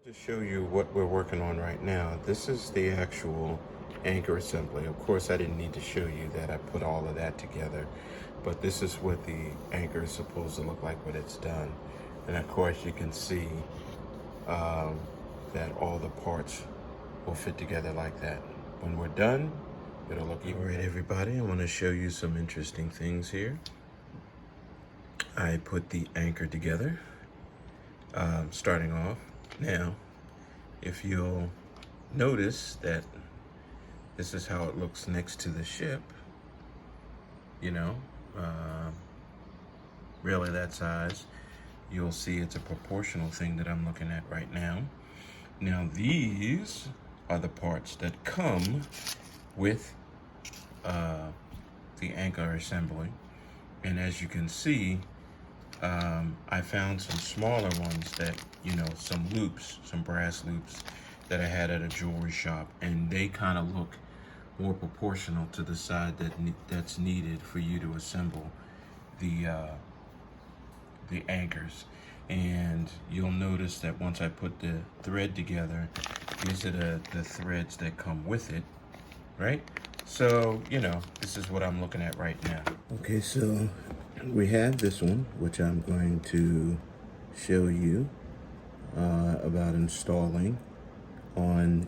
To show you what we're working on right now, this is the actual anchor assembly. Of course, I didn't need to show you that I put all of that together, but this is what the anchor is supposed to look like when it's done. And of course, you can see that all the parts will fit together like that. When we're done, it'll look even. All right, everybody, I want to show you some interesting things here. I put the anchor together, starting off. Now, if you'll notice that this is how it looks next to the ship, you know, really that size, you'll see it's a proportional thing that I'm looking at right now. Now, these are the parts that come with the anchor assembly. And as you can see, I found some smaller ones that, you know, some loops, some brass loops that I had at a jewelry shop, and they kind of look more proportional to the side that's needed for you to assemble the anchors. And you'll notice that once I put the thread together, these are the threads that come with it, right? So, you know, this is what I'm looking at right now. Okay, so we have this one, which I'm going to show you about installing on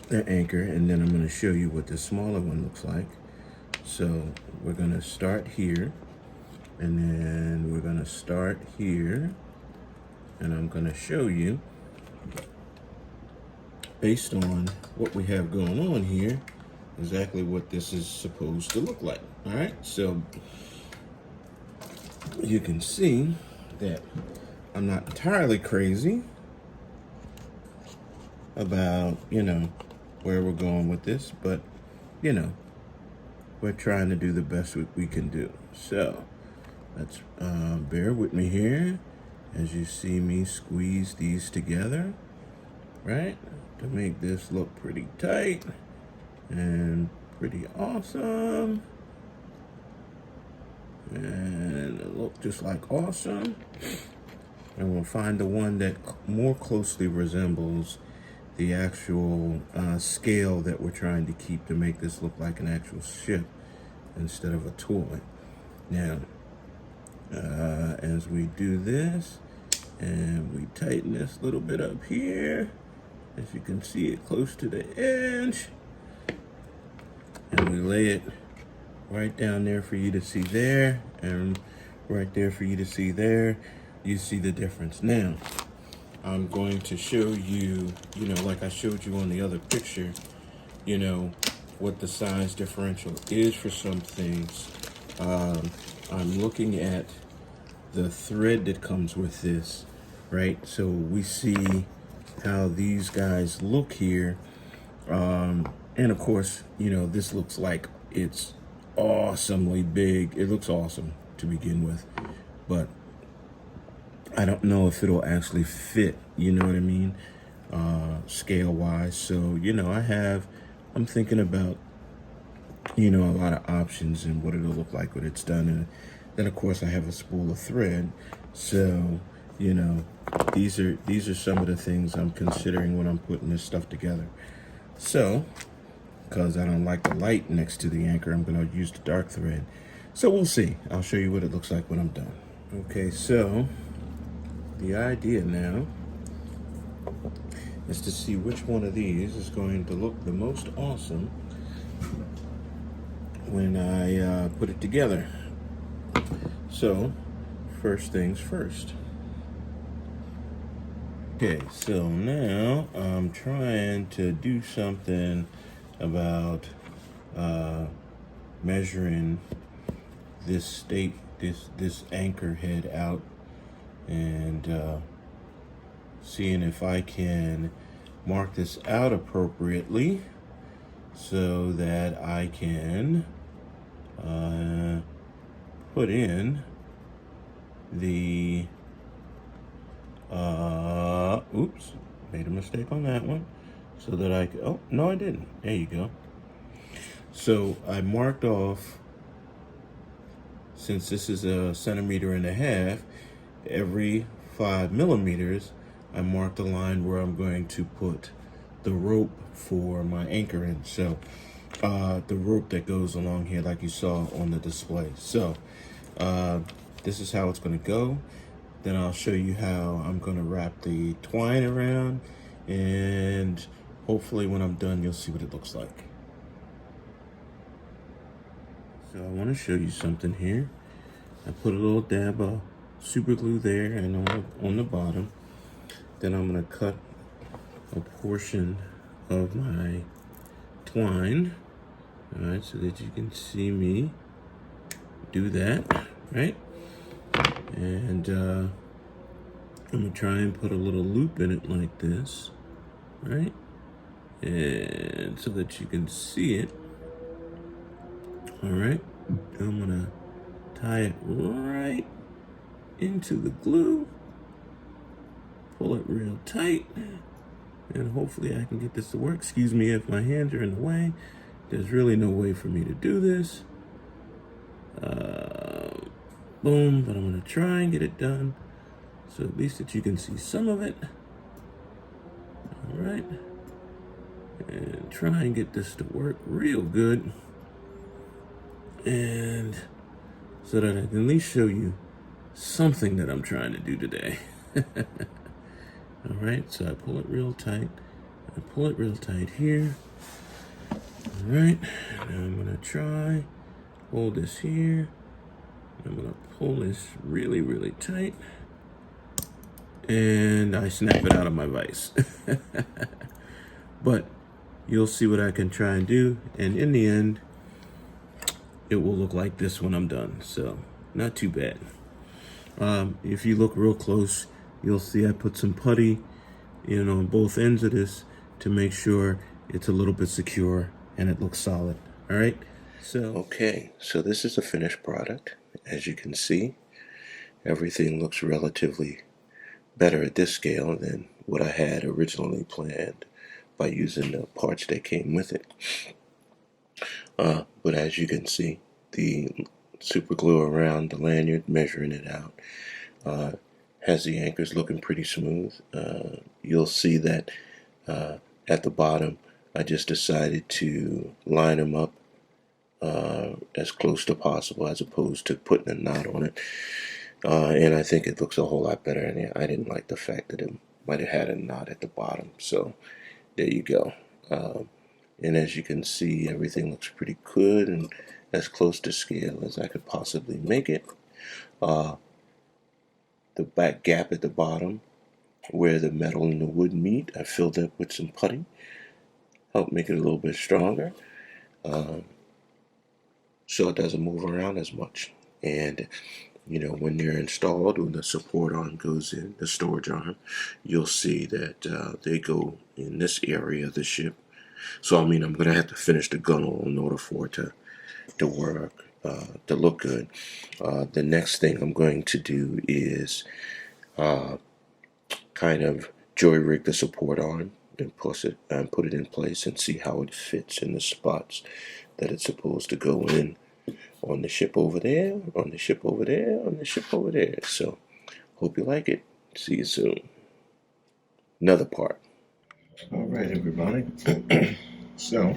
the anchor, and then I'm going to show you what the smaller one looks like. So we're going to start here, and then we're going to start here, and I'm going to show you, based on what we have going on here, exactly what this is supposed to look like. All right, so you can see that I'm not entirely crazy about, you know, where we're going with this, but, you know, we're trying to do the best we can do. So let's bear with me here as you see me squeeze these together, right, to make this look pretty tight and pretty awesome. And it look just like awesome. And we'll find the one that more closely resembles the actual scale that we're trying to keep to make this look like an actual ship instead of a toy. Now, as we do this, and we tighten this a little bit up here, as you can see it close to the edge, and we lay it right down there for you to see there, and right there for you to see there. You see the difference. Now, I'm going to show you, you know, like I showed you on the other picture, you know, what the size differential is for some things. I'm looking at the thread that comes with this, right? So we see how these guys look here. And of course, you know, this looks like it's awesomely big. It looks awesome to begin with, but I don't know if it'll actually fit, you know what I mean, scale wise. So, you know, I'm thinking about, you know, a lot of options and what it'll look like when it's done. And then of course I have a spool of thread. So, you know, these are some of the things I'm considering when I'm putting this stuff together. So, because I don't like the light next to the anchor, I'm going to use the dark thread. So we'll see. I'll show you what it looks like when I'm done. Okay, so the idea now is to see which one of these is going to look the most awesome when I put it together. So, first things first. Okay, so now I'm trying to do something about measuring this this anchor head out, and seeing if I can mark this out appropriately so that I can put in the oops, made a mistake on that one, so that I could, oh no I didn't, there you go. So I marked off, since this is 1.5 centimeters, every 5 millimeters I marked the line where I'm going to put the rope for my anchor in. So the rope that goes along here like you saw on the display. So this is how it's going to go. Then I'll show you how I'm going to wrap the twine around, and hopefully when I'm done you'll see what it looks like. So I want to show you something here. I put a little dab of super glue there and on the bottom. Then I'm going to cut a portion of my twine, all right, so that you can see me do that, right? And I'm gonna try and put a little loop in it like this, right? And so that you can see it, all right? I'm gonna tie it right into the glue, pull it real tight, and hopefully I can get this to work. Excuse me if my hands are in the way. There's really no way for me to do this. Boom, but I'm gonna try and get it done so at least that you can see some of it. All right, and try and get this to work real good, and so that I can at least show you something that I'm trying to do today. All right, so I pull it real tight. I pull it real tight here. All right, now I'm gonna try, hold this here. I'm gonna pull this really, really tight, and I snap it out of my vise. But you'll see what I can try and do, and in the end, it will look like this when I'm done. So not too bad. If you look real close, you'll see I put some putty, on both ends of this to make sure it's a little bit secure and it looks solid. All right. Okay, so this is the finished product. As you can see, everything looks relatively better at this scale than what I had originally planned by using the parts that came with it. But as you can see, the super glue around the lanyard, measuring it out, has the anchors looking pretty smooth. You'll see that at the bottom, I just decided to line them up as close to possible as opposed to putting a knot on it. And I think it looks a whole lot better. And I didn't like the fact that it might have had a knot at the bottom. So there you go. And as you can see, everything looks pretty good and as close to scale as I could possibly make it. The back gap at the bottom where the metal and the wood meet, I filled up with some putty, help make it a little bit stronger, so it doesn't move around as much. And when they're installed, when the support arm goes in, the storage arm, you'll see that they go in this area of the ship. So I'm going to have to finish the gunnel in order for it to work, to look good. The next thing I'm going to do is kind of joy rig the support arm and put it in place and see how it fits in the spots that it's supposed to go in on the ship over there, on the ship over there, on the ship over there. So hope you like it. See you soon. Another part. All right, everybody. So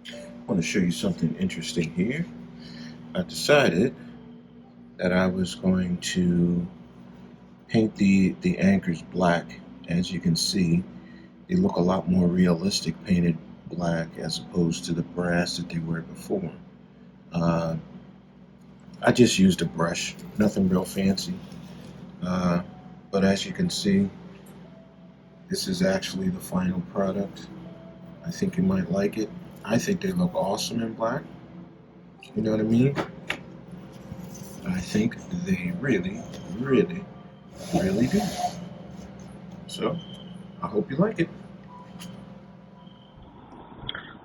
I want to show you something interesting here. I decided that I was going to paint the anchors black. As you can see, they look a lot more realistic painted black as opposed to the brass that they were before. I just used a brush, nothing real fancy. But as you can see, this is actually the final product. I think you might like it. I think they look awesome in black. You know what I mean? I think they really, really, really do. So, I hope you like it.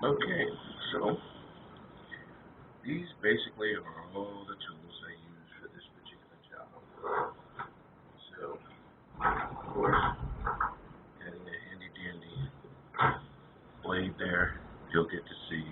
Okay, so these basically are all the tools I use for this particular job. So, of course, adding a handy dandy blade there, you'll get to see